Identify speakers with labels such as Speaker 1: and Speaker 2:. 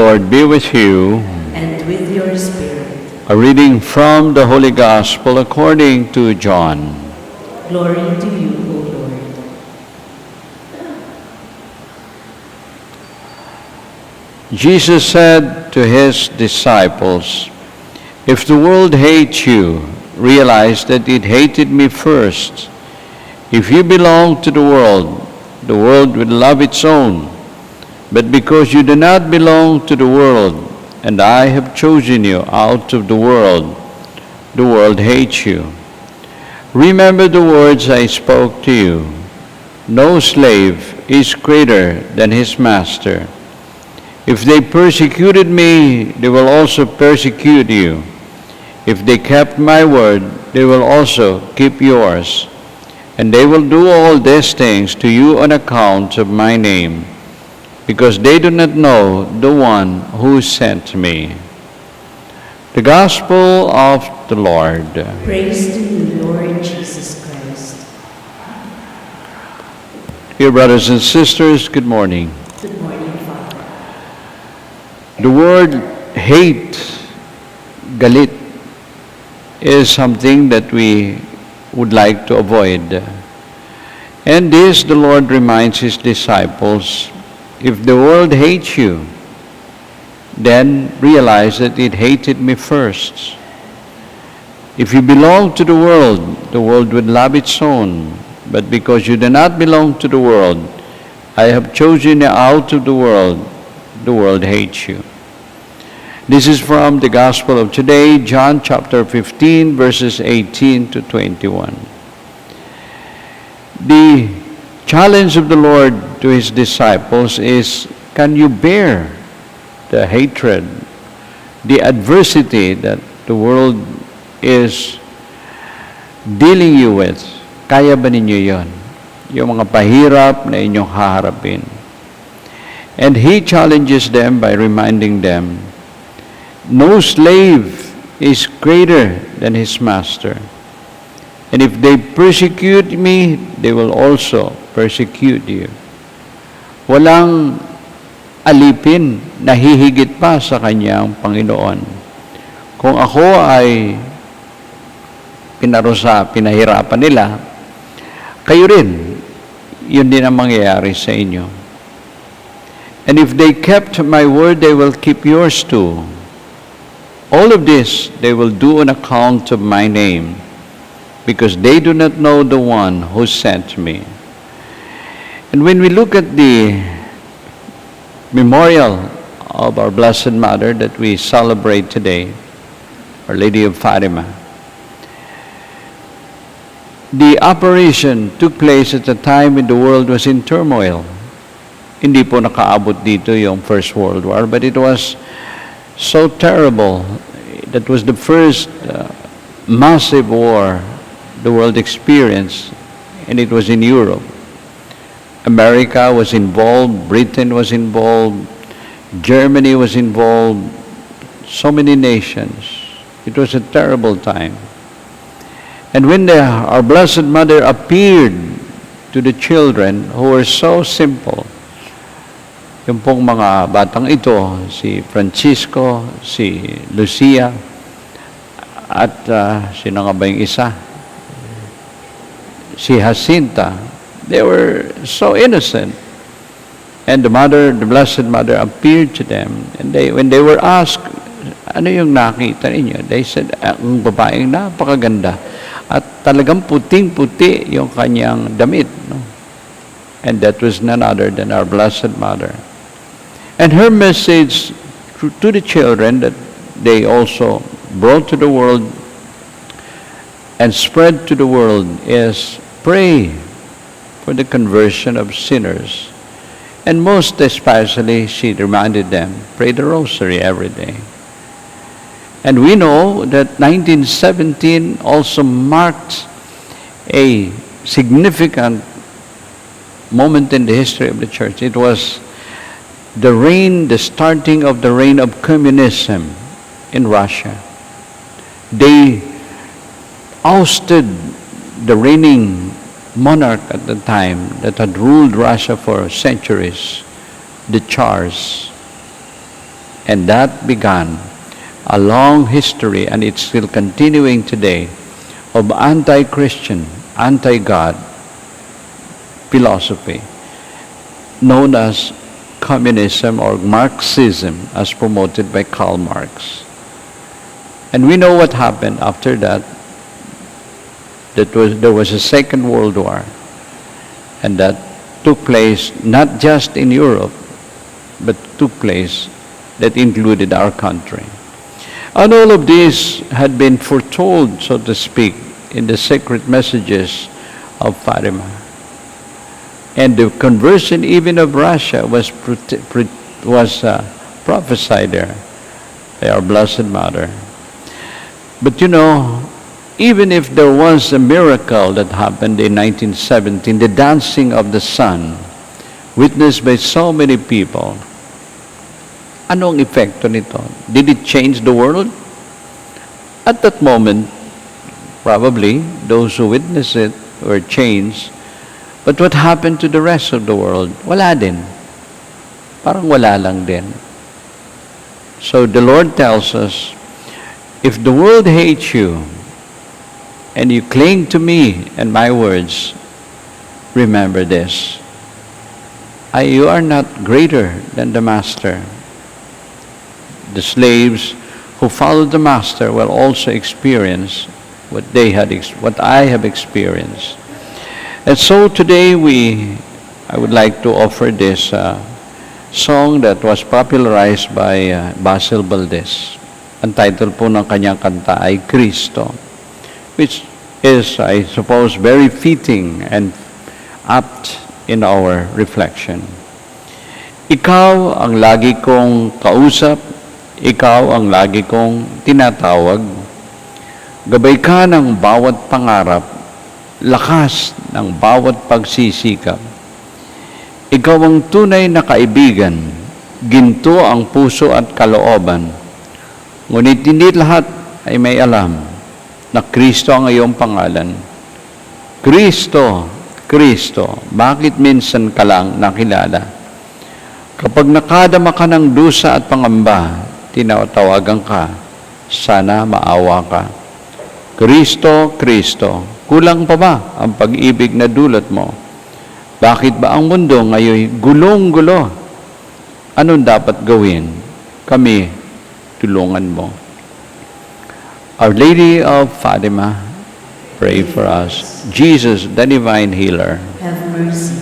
Speaker 1: Lord be with you.
Speaker 2: And with your spirit.
Speaker 1: A reading from the Holy Gospel according to John.
Speaker 2: Glory to you, O Lord.
Speaker 1: Jesus said to his disciples, "If the world hates you, realize that it hated me first. If you belong to the world will love its own. But because you do not belong to the world, and I have chosen you out of the world hates you. Remember the words I spoke to you. No slave is greater than his master. If they persecuted me, they will also persecute you. If they kept my word, they will also keep yours. And they will do all these things to you on account of my name, because they do not know the one who sent me." The Gospel of the Lord.
Speaker 2: Praise to you, Lord Jesus Christ.
Speaker 1: Dear brothers and sisters, good morning.
Speaker 2: Good morning, Father.
Speaker 1: The word hate, galit, is something that we would like to avoid. And this the Lord reminds his disciples, if the world hates you, then realize that it hated me first. If you belong to the world would love its own. But because you do not belong to the world, I have chosen you out of the world hates you. This is from the Gospel of today, John chapter 15, verses 18 to 21. The challenge of the Lord to his disciples is, can you bear the hatred, the adversity that the world is dealing you with? Kaya ba ninyo yon? Yung mga pahirap na inyong haharapin. And he challenges them by reminding them, no slave is greater than his master. And if they persecute me, they will also persecute you. Walang alipin na hihigit pa sa kanyang Panginoon. Kung ako ay pinahirapan nila, kayo rin, yun din ang mangyayari sa inyo. And if they kept my word, they will keep yours too. All of this they will do on account of my name, because they do not know the one who sent me. And when we look at the memorial of our Blessed Mother that we celebrate today, Our Lady of Fatima, the operation took place at a time when the world was in turmoil. Hindi po nakaabot dito yung First World War, but it was so terrible. That was the first massive war the world experienced, and it was in Europe. America was involved, Britain was involved, Germany was involved, so many nations. It was a terrible time. And when our Blessed Mother appeared to the children who were so simple, yung pong mga batang ito, si Francisco, si Lucia, at sino nga ba yung isa? Si Jacinta. They were so innocent. And the Blessed Mother appeared to them. And when they were asked, ano yung nakita ninyo? They said, ang babaeng napakaganda. At talagang puting-puti yung kanyang damit. No? And that was none other than our Blessed Mother. And her message to the children that they also brought to the world and spread to the world is, pray for the conversion of sinners. And most especially, she reminded them, pray the rosary every day. And we know that 1917 also marked a significant moment in the history of the church. It was the starting of the reign of communism in Russia. They ousted the reigning monarch at the time that had ruled Russia for centuries, the Tsars. And that began a long history, and it's still continuing today, of anti-Christian, anti-God philosophy known as communism or Marxism, as promoted by Karl Marx. And we know what happened after that. There was a Second World War, and that took place not just in Europe, but took place that included our country. And all of this had been foretold, so to speak, in the secret messages of Fatima. And the conversion even of Russia was prophesied there by our Blessed Mother. But you know, even if there was a miracle that happened in 1917, the dancing of the sun, witnessed by so many people, anong epekto nito? Did it change the world? At that moment, probably, those who witnessed it were changed. But what happened to the rest of the world? Wala din. Parang wala lang din. So the Lord tells us, if the world hates you, and you cling to me and my words, remember this. You are not greater than the master. The slaves who follow the master will also experience what I have experienced. And so today I would like to offer this song that was popularized by Basil Valdez. Ang title po ng kanyang kanta ay Cristo, which is, I suppose, very fitting and apt in our reflection. Ikaw ang lagi kong kausap, ikaw ang lagi kong tinatawag, gabay ka ng bawat pangarap, lakas ng bawat pagsisikap. Ikaw ang tunay na kaibigan, ginto ang puso at kalooban. Ngunit hindi lahat ay may alam na Kristo ang iyong pangalan. Kristo, Kristo, bakit minsan ka lang nakilala? Kapag nakadama ka ng dusa at pangamba, tinatawagan ka, sana maawa ka. Kristo, Kristo, kulang pa ba ang pag-ibig na dulot mo? Bakit ba ang mundo ngayon gulong-gulo? Anong dapat gawin? Kami, tulungan mo. Our Lady of Fatima, pray for us. Jesus, the Divine Healer,
Speaker 2: Have mercy